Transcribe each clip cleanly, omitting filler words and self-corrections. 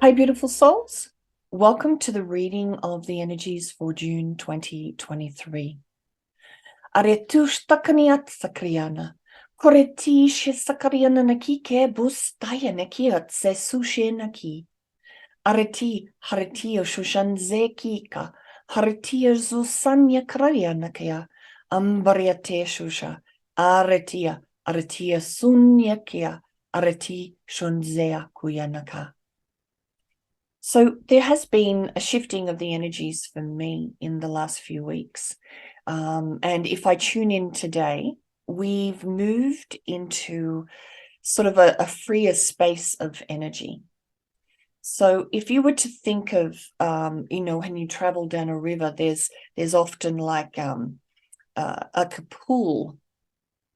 Hi, beautiful souls. Welcome to the reading of the energies for June 2023. Aretush takaniat sakriana. Koreti she sakariana nakike bustaya nakiat se sushe naki. Areti haretio shushanze kika. Haretio zusanya kraya nakaya. Ambariate shusha. Aretia sunyakia. Areti shunzea kuyanaka. So there has been a shifting of the energies for me in the last few weeks. And if I tune in today, we've moved into sort of a freer space of energy. So if you were to think of, when you travel down a river, there's often like a pool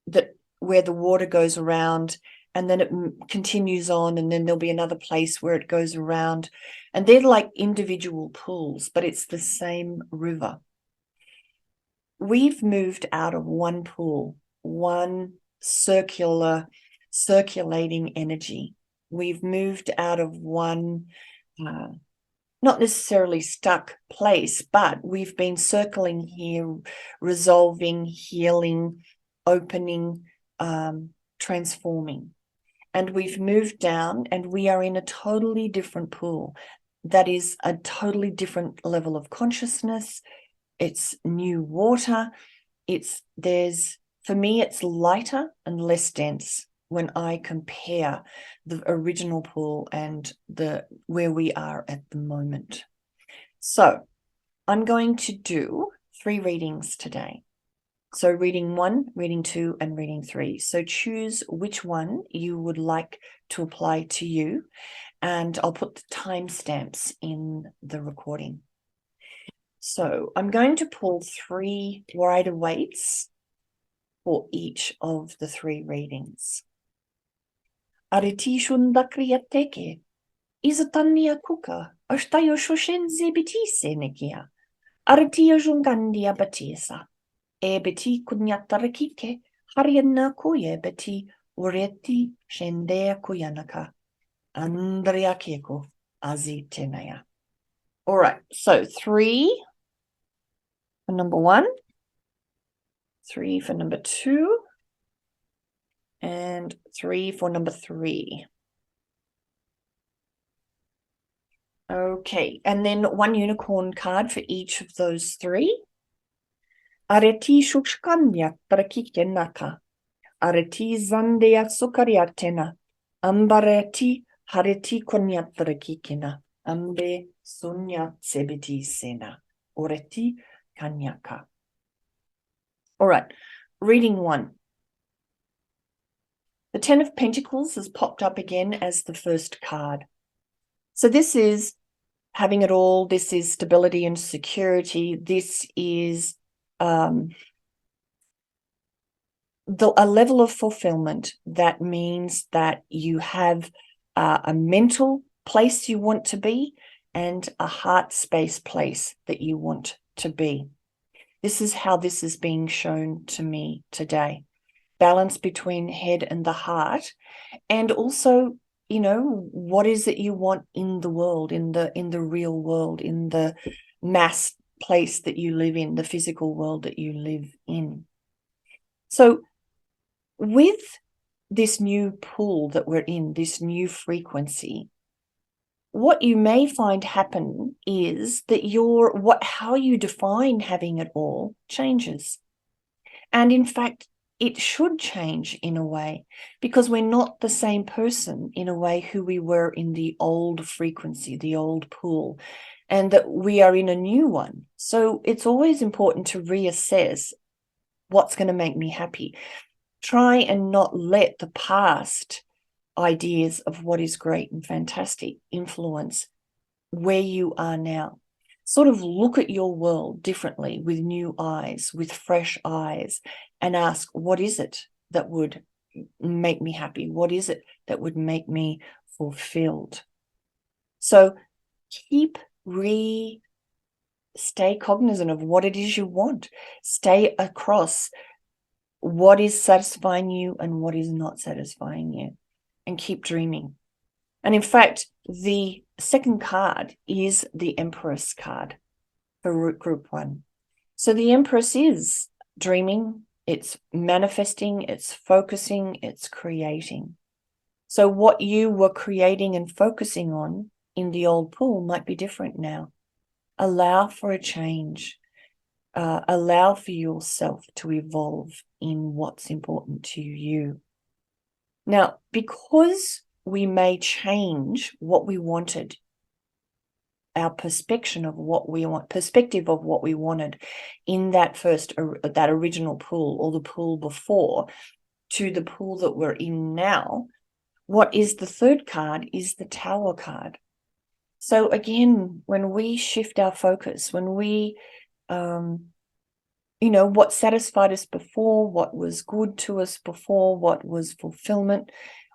that where the water goes around, and then it continues on, and then there'll be another place where it goes around, and they're like individual pools, but it's the same river. We've moved out of one pool, one circulating energy. We've moved out of one not necessarily stuck place, but we've been circling here, resolving, healing, opening, transforming. And we've moved down, and we are in a totally different pool. That is a totally different level of consciousness. It's new water. For me, it's lighter and less dense when I compare the original pool and where we are at the moment. So I'm going to do 3 readings today. So reading 1, reading 2, and reading 3. So choose which one you would like to apply to you, and I'll put the timestamps in the recording. So I'm going to pull 3 Rider-Waite's for each of the 3 readings. Ariti shundakriateke, izatania kuka, ashtayo shoshenze bitise nekia, artia jungandia batisa. E beti kunyattarakike, hariana kuye beti ureti shendea kuyanaka, andrea keko azitenaya. All right, so 3 for number 1, 3 for number 2, and 3 for number 3. Okay, and then 1 unicorn card for each of those 3. Areti shukshkanya tarakike naka. Areti zandeya sukariatena. Ambareti hareti konyattarakikina. Ambe sunya sebiti sena. Oreti kanyaka. All right, reading 1. The 10 of Pentacles has popped up again as the first card. So this is having it all. This is stability and security. This is a level of fulfillment. That means that you have a mental place you want to be and a heart space place that you want to be. This is how this is being shown to me today. Balance between head and the heart, and also, what is it you want in the world, in the real world, in the mass place that you live in, the physical world that you live in. So with this new pool that we're in, this new frequency, what you may find happen is that how you define having it all changes. And in fact, it should change in a way, because we're not the same person in a way who we were in the old frequency, the old pool, and that we are in a new one. So it's always important to reassess what's going to make me happy. Try and not let the past ideas of what is great and fantastic influence where you are now. Sort of look at your world differently, with new eyes, with fresh eyes, and ask, what is it that would make me happy? What is it that would make me fulfilled? So stay cognizant of what it is you want. Stay across what is satisfying you and what is not satisfying you, and keep dreaming. And in fact, the second card is the Empress card for group 1. So the Empress is dreaming, it's manifesting, it's focusing, it's creating. So what you were creating and focusing on in the old pool might be different now. Allow for a change. Allow for yourself to evolve in what's important to you. Now, because we may change what we wanted, our perspective of what we wanted in that original pool or the pool before to the pool that we're in now, what is the third card is the Tower card. So again, when we shift our focus, when we what satisfied us before, what was good to us before, what was fulfillment,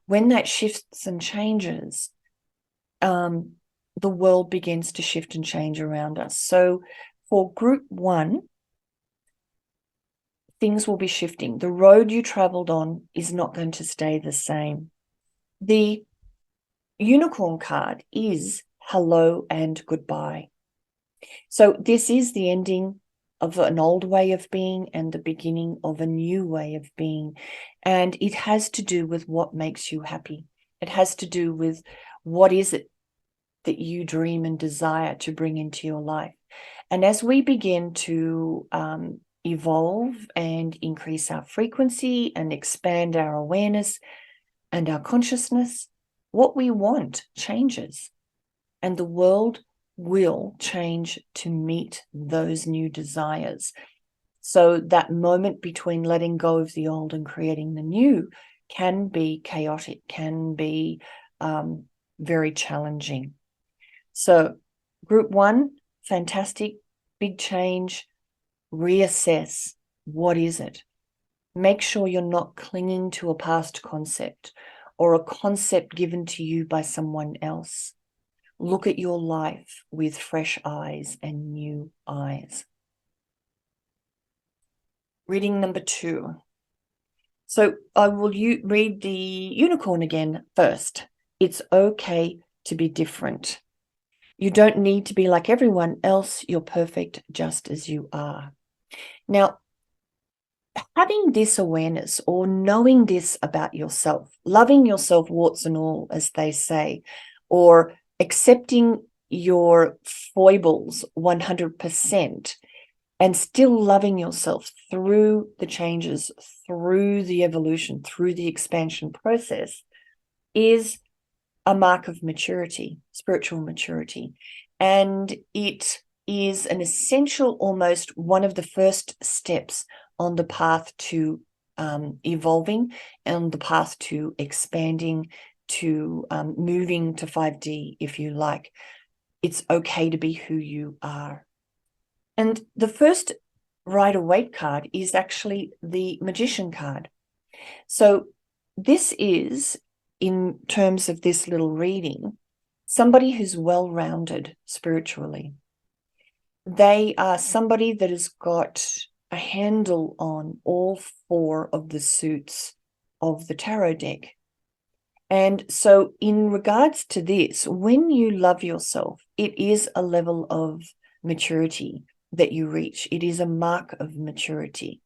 when that shifts and changes, the world begins to shift and change around us. So for group 1, things will be shifting. The road you traveled on is not going to stay the same. The Unicorn card is hello and goodbye. So this is the ending of an old way of being and the beginning of a new way of being. And it has to do with what makes you happy. It has to do with what is it that you dream and desire to bring into your life. And as we begin to evolve and increase our frequency and expand our awareness and our consciousness, what we want changes. And the world will change to meet those new desires. So that moment between letting go of the old and creating the new can be chaotic, can be very challenging. So group 1, fantastic, big change, reassess. What is it? Make sure you're not clinging to a past concept or a concept given to you by someone else. Look at your life with fresh eyes and new eyes. Reading number 2. So I will read the Unicorn again first. It's okay to be different. You don't need to be like everyone else. You're perfect just as you are. Now, having this awareness or knowing this about yourself, loving yourself warts and all, as they say, or accepting your foibles 100% and still loving yourself through the changes, through the evolution, through the expansion process is a mark of maturity, spiritual maturity. And it is an essential, almost one of the first steps on the path to evolving and the path to expanding, to moving to 5D, if you like. It's okay to be who you are. And the first Rider-Waite card is actually the Magician card. So this is, in terms of this little reading, somebody who's well-rounded spiritually. They are somebody that has got a handle on all 4 of the suits of the tarot deck. And so in regards to this, when you love yourself, it is a level of maturity that you reach. It is a mark of maturity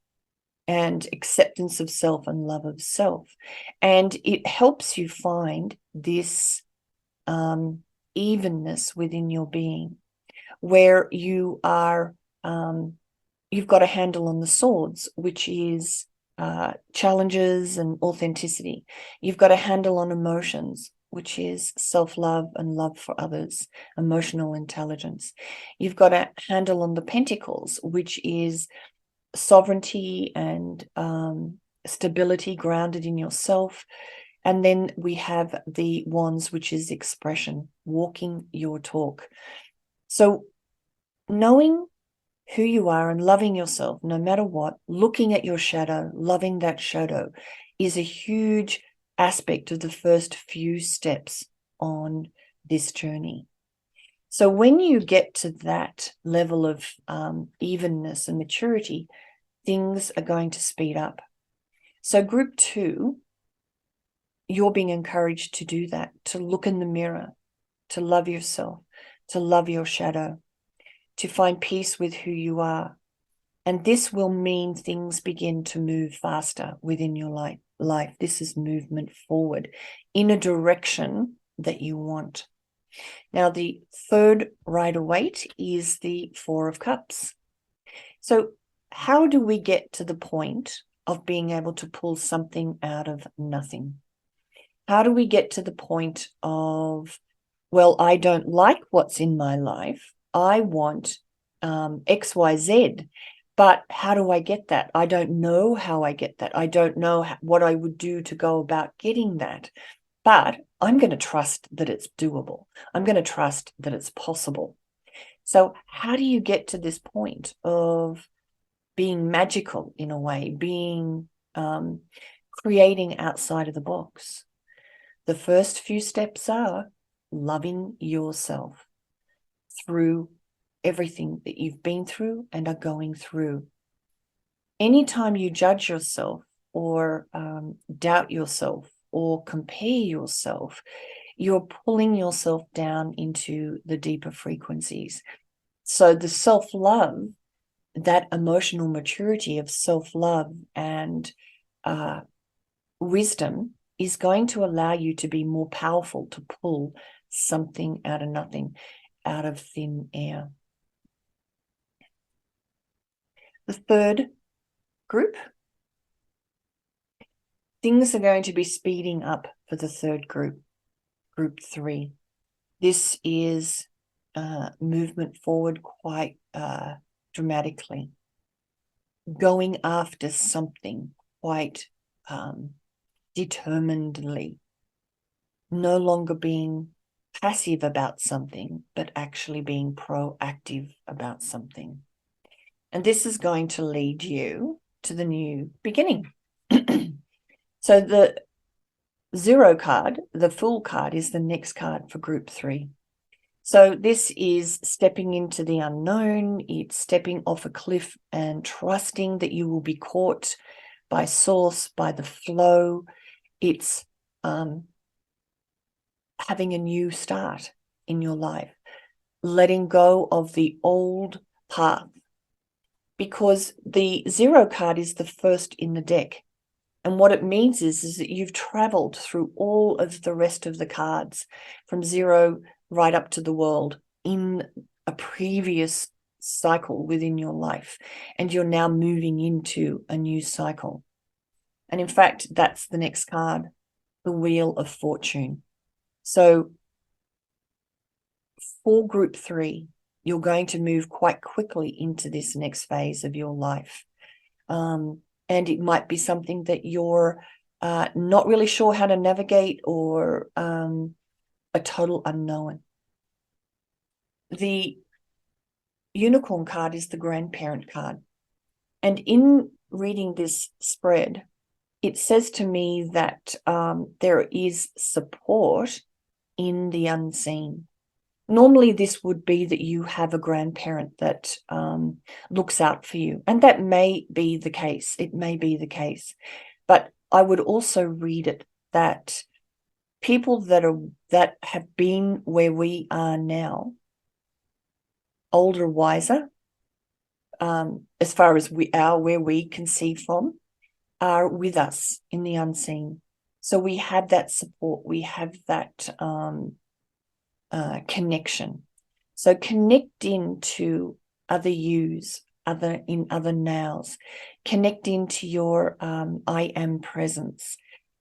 and acceptance of self and love of self. And it helps you find this evenness within your being, where you are, you've got a handle on the swords, which is challenges and authenticity. You've got a handle on emotions, which is self-love and love for others, emotional intelligence. You've got a handle on the pentacles, which is sovereignty and stability grounded in yourself. And then we have the wands, which is expression, walking your talk. So knowing who you are and loving yourself, no matter what, looking at your shadow, loving that shadow is a huge aspect of the first few steps on this journey. So when you get to that level of evenness and maturity, things are going to speed up. So group 2 you're being encouraged to do that, to look in the mirror, to love yourself, to love your shadow, to find peace with who you are. And this will mean things begin to move faster within your life. This is movement forward in a direction that you want. Now, the third Rider-Waite is the Four of Cups. So how do we get to the point of being able to pull something out of nothing? How do we get to the point of, well, I don't like what's in my life. I want X, Y, Z. But how do I get that? I don't know how I get that. I don't know what I would do to go about getting that. But I'm going to trust that it's doable. I'm going to trust that it's possible. So how do you get to this point of being magical in a way, being creating outside of the box? The first few steps are loving yourself through everything that you've been through and are going through. Anytime you judge yourself or doubt yourself or compare yourself, you're pulling yourself down into the deeper frequencies. So the self-love, that emotional maturity of self-love and wisdom is going to allow you to be more powerful to pull something out of nothing, out of thin air. The third group, things are going to be speeding up for the third group, group 3. This is movement forward quite dramatically, going after something quite determinedly, no longer being passive about something, but actually being proactive about something. And this is going to lead you to the new beginning. So the 0 card, the Fool card, is the next card for group 3. So this is stepping into the unknown. It's stepping off a cliff and trusting that you will be caught by source, by the flow. It's having a new start in your life, letting go of the old path, because the 0 card is the first in the deck. And what it means is that you've traveled through all of the rest of the cards from 0 right up to the world in a previous cycle within your life. And you're now moving into a new cycle. And in fact, that's the next card, the Wheel of Fortune. So for group 3, you're going to move quite quickly into this next phase of your life. And it might be something that you're not really sure how to navigate, or a total unknown. The Unicorn card is the grandparent card. And in reading this spread, it says to me that there is support in the unseen. Normally, this would be that you have a grandparent that looks out for you. And that may be the case. It may be the case. But I would also read it that people that have been where we are now, older, wiser, as far as we are where we can see from, are with us in the unseen. So we have that support. We have that connection. So connect into other yous, in other nows. Connect into your I am presence.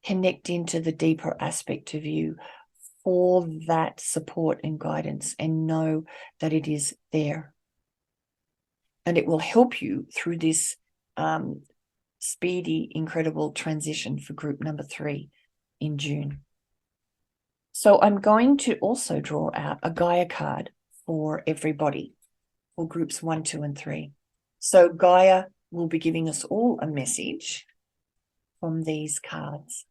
Connect into the deeper aspect of you for that support and guidance, and know that it is there. And it will help you through this speedy, incredible transition for group number 3 in June. So I'm going to also draw out a Gaia card for everybody, for groups 1, 2, and 3. So Gaia will be giving us all a message from these cards.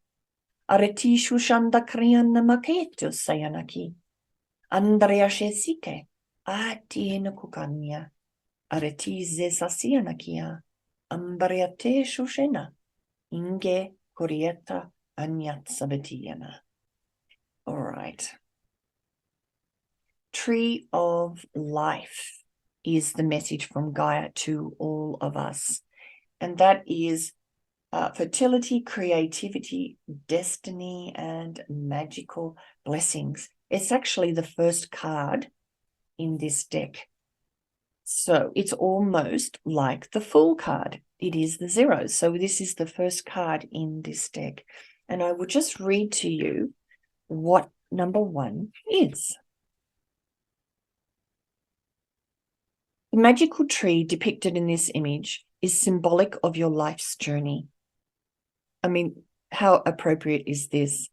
Areti shushanda kriana maketo sayanaki. Andrea shesike. Atiena kukanya. Areti zesasianakia. Ambariate shushena. Inge korieta Anyatsabitiyana. All right. Tree of life is the message from Gaia to all of us. And that is fertility, creativity, destiny, and magical blessings. It's actually the first card in this deck. So it's almost like the Fool card. It is the zeros. So this is the first card in this deck. And I will just read to you what number 1 is. The magical tree depicted in this image is symbolic of your life's journey. I mean, how appropriate is this?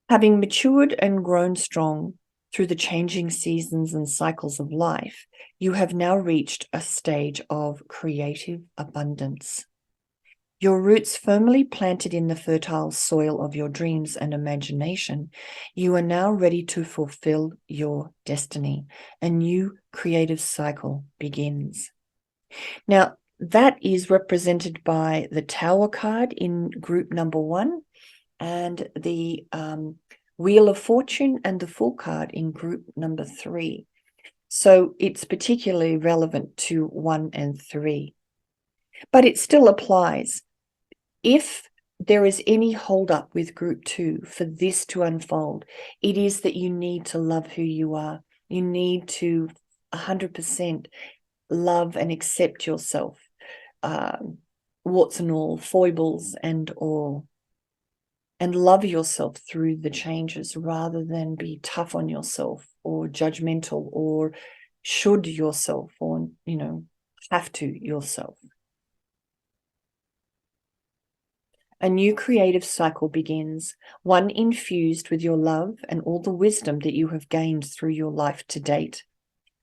Having matured and grown strong through the changing seasons and cycles of life, you have now reached a stage of creative abundance. Your roots firmly planted in the fertile soil of your dreams and imagination, you are now ready to fulfill your destiny. A new creative cycle begins. Now, that is represented by the Tower card in group number 1 and the Wheel of Fortune and the Fool card in group number 3. So it's particularly relevant to 1 and 3. But it still applies. If there is any holdup with group 2 for this to unfold, it is that you need to love who you are. You need to 100% love and accept yourself, warts and all, foibles and all, and love yourself through the changes rather than be tough on yourself or judgmental or should yourself or, have to yourself. A new creative cycle begins, one infused with your love and all the wisdom that you have gained through your life to date.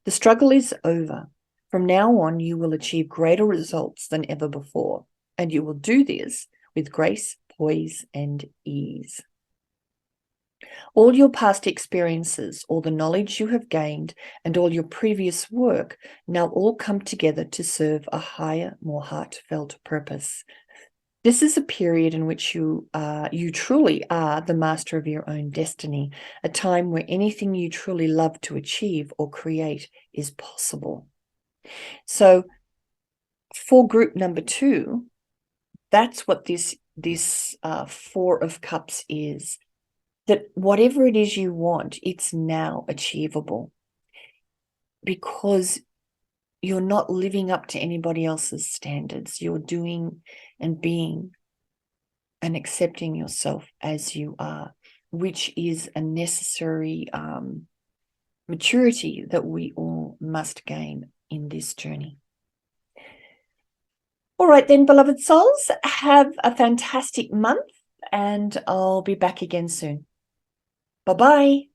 The struggle is over. From now on, you will achieve greater results than ever before, and you will do this with grace, poise, and ease. All your past experiences, all the knowledge you have gained, and all your previous work now all come together to serve a higher, more heartfelt purpose. This is a period in which you truly are the master of your own destiny, a time where anything you truly love to achieve or create is possible. So for group number 2, that's what this 4 of Cups is, that whatever it is you want, it's now achievable because you're not living up to anybody else's standards. You're doing and being and accepting yourself as you are, which is a necessary maturity that we all must gain in this journey. All right then, beloved souls, have a fantastic month and I'll be back again soon. Bye-bye.